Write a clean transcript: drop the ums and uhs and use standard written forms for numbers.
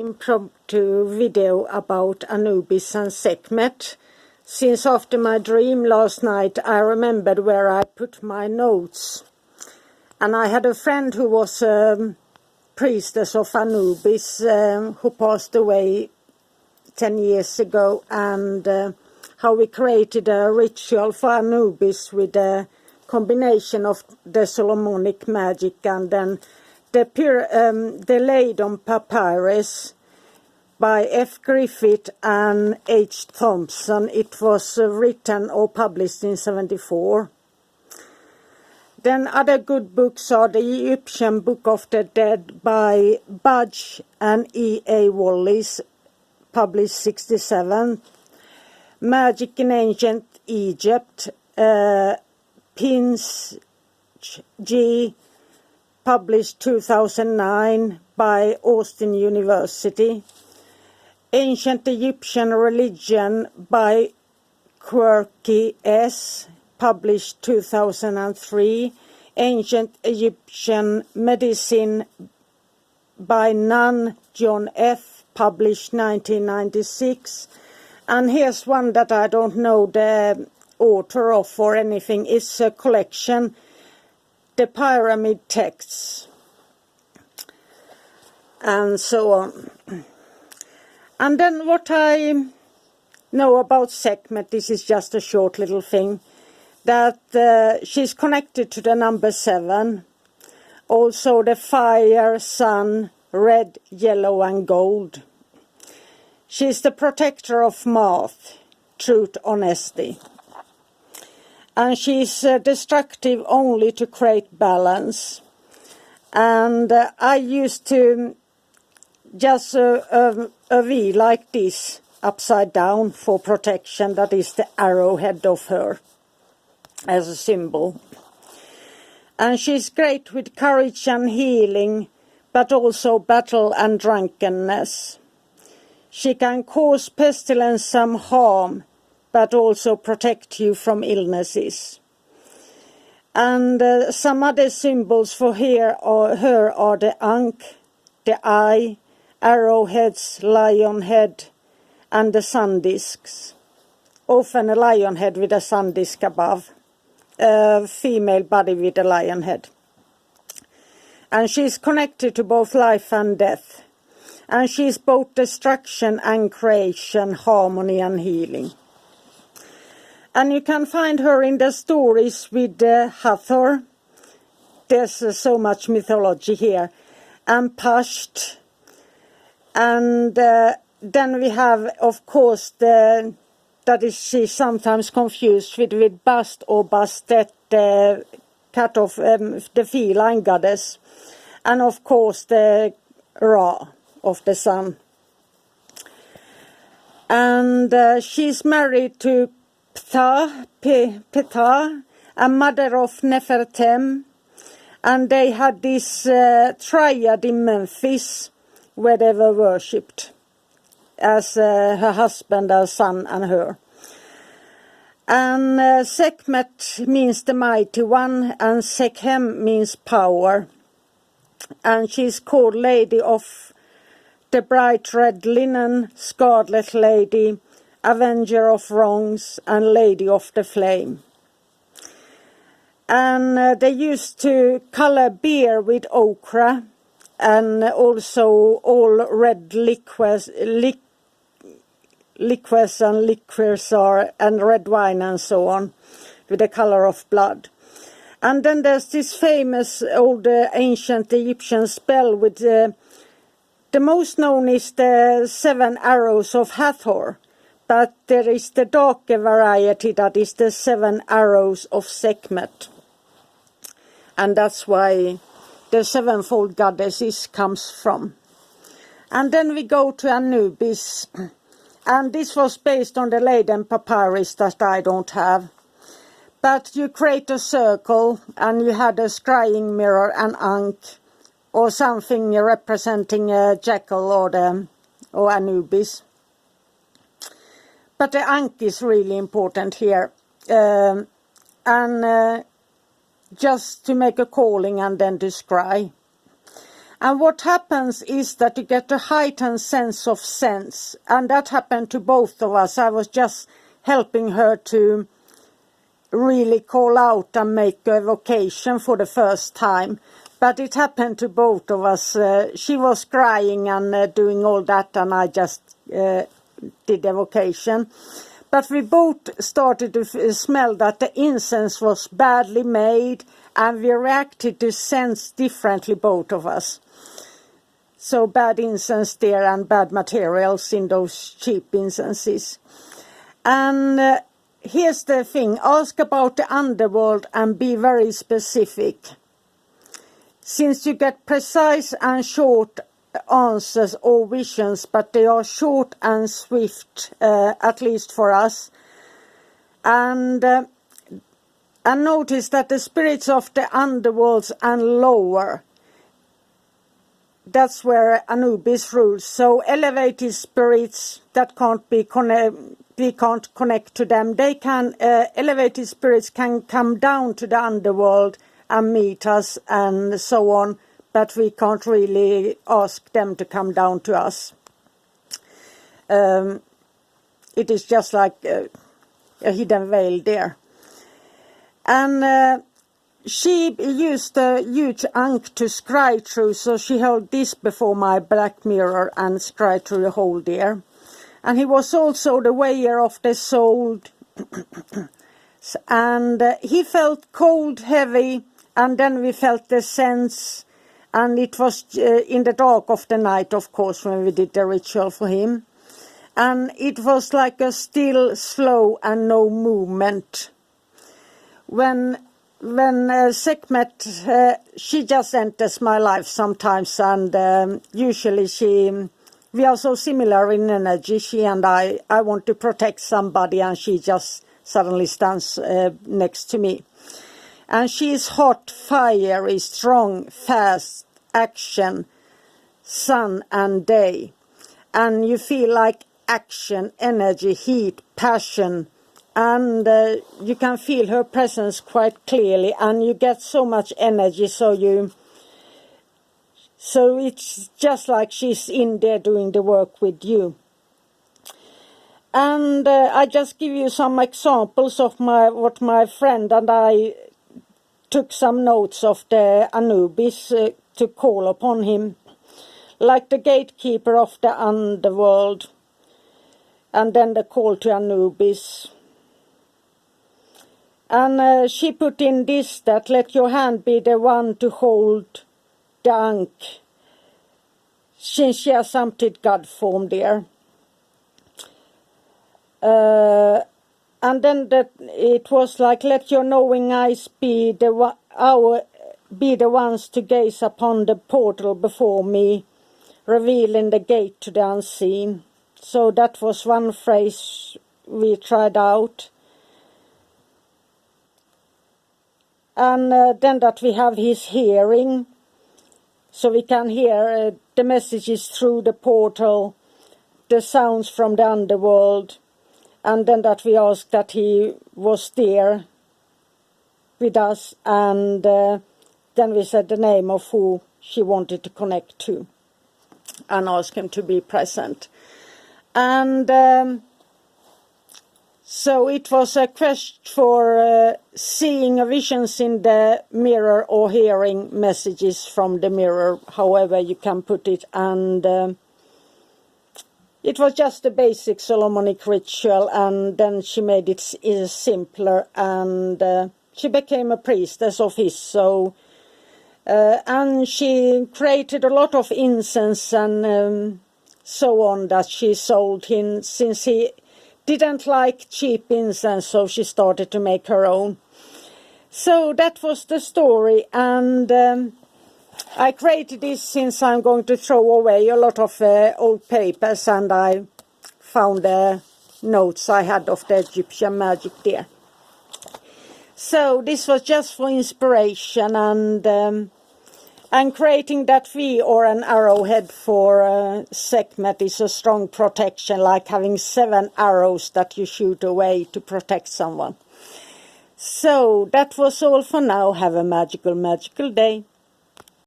Impromptu video about Anubis and Sekhmet. Since after my dream last night I remembered where I put my notes. And I had a friend who was a priestess of Anubis who passed away 10 years ago, and how we created a ritual for Anubis with a combination of the Solomonic magic and then the laid on papyrus by F. Griffith and H. Thompson. It was written or published in 1974. Then other good books are the Egyptian Book of the Dead by Budge and E. A. Wallis, published 1967. Magick in Ancient Egypt, Pins G. published 2009 by Austin University. Ancient Egyptian Religion by Quirky S. published 2003. Ancient Egyptian Medicine by Nunn John F. published 1996. And here's one that I don't know the author of or anything. It's a collection, The Pyramid Texts, and so on. And then what I know about Sekhmet, this is just a short little thing, that she's connected to the number 7, also the fire, sun, red, yellow and gold. She's the protector of math, truth, honesty. And she's destructive only to create balance. And I used to just a V like this, upside down for protection. That is the arrowhead of her as a symbol. And she's great with courage and healing, but also battle and drunkenness. She can cause pestilence some harm, but also protect you from illnesses. And some other symbols for her are the ankh, the eye, arrowheads, lion head, and the sun discs. Often a lion head with a sun disc above, a female body with a lion head. And she's connected to both life and death. And she's both destruction and creation, harmony and healing. And you can find her in the stories with Hathor. There's so much mythology here. And Pasht. And then we have, of course, she's sometimes confused with Bast or Bastet, the cat of the feline goddess. And of course the Ra of the sun. And she's married to Ptah, a mother of Nefertem, and they had this triad in Memphis where they were worshipped as her husband, her son and her. And Sekhmet means the mighty one, and Sekhem means power. And she's called Lady of the bright red linen, scarlet lady, avenger of wrongs, and lady of the flame. And they used to color beer with ochre, and also all red liquors and liquors and red wine and so on, with the color of blood. And then there's this famous old ancient Egyptian spell with the most known is the 7 arrows of Hathor, but there is the darker variety that is the 7 arrows of Sekhmet. And that's why the sevenfold goddess comes from. And then we go to Anubis. And this was based on the Leiden papyrus that I don't have. But you create a circle and you had a scrying mirror and ankh, or something representing a jackal or Anubis. But the ankh is really important here. And just to make a calling and then to scry. And what happens is that you get a heightened sense of sense. And that happened to both of us. I was just helping her to really call out and make a evocation for the first time. But it happened to both of us. She was crying and doing all that, and I just did evocation. But we both started to smell that the incense was badly made, and we reacted to scents differently, both of us. So bad incense there and bad materials in those cheap incenses. And here's the thing, ask about the underworld and be very specific. Since you get precise and short answers or visions, but they are short and swift, at least for us. And notice that the spirits of the underworlds and lower, that's where Anubis rules. So elevated spirits that we can't connect to them. They can, elevated spirits can come down to the underworld and meet us and so on, but we can't really ask them to come down to us. It is just like a hidden veil there. And she used a huge ankh to scry through, so she held this before my black mirror and scry through the hole there. And he was also the weigher of the soul. And he felt cold, heavy, and then we felt the sense. And it was in the dark of the night, of course, when we did the ritual for him. And it was like a still, slow, and no movement. When Sekhmet, she just enters my life sometimes, and usually we are so similar in energy, she and I want to protect somebody, and she just suddenly stands next to me. And she is hot, fiery, strong, fast, action, sun and day. And you feel like action, energy, heat, passion. And you can feel her presence quite clearly, and you get so much energy, so it's just like she's in there doing the work with you. And I just give you some examples of what my friend and I took some notes of the Anubis to call upon him, like the gatekeeper of the underworld, and then the call to Anubis. And she put in this, that let your hand be the one to hold the ankh, since she has something God form there. And then it was like, let your knowing eyes be the ones to gaze upon the portal before me, revealing the gate to the unseen. So that was one phrase we tried out. And then that we have his hearing, so we can hear the messages through the portal, the sounds from the underworld, and then that we ask that he was there with us, and then we said the name of who she wanted to connect to and ask him to be present. And so it was a quest for seeing visions in the mirror or hearing messages from the mirror, however you can put it. And it was just a basic Solomonic ritual, and then she made it simpler, and she became a priestess of his. So, and she created a lot of incense and so on that she sold him, since he didn't like cheap incense, so she started to make her own. So that was the story, and I created this since I'm going to throw away a lot of old papers, and I found the notes I had of the Egyptian magic there. So this was just for inspiration, and creating that V or an arrowhead for Sekhmet is a strong protection, like having 7 arrows that you shoot away to protect someone. So that was all for now. Have a magical, magical day.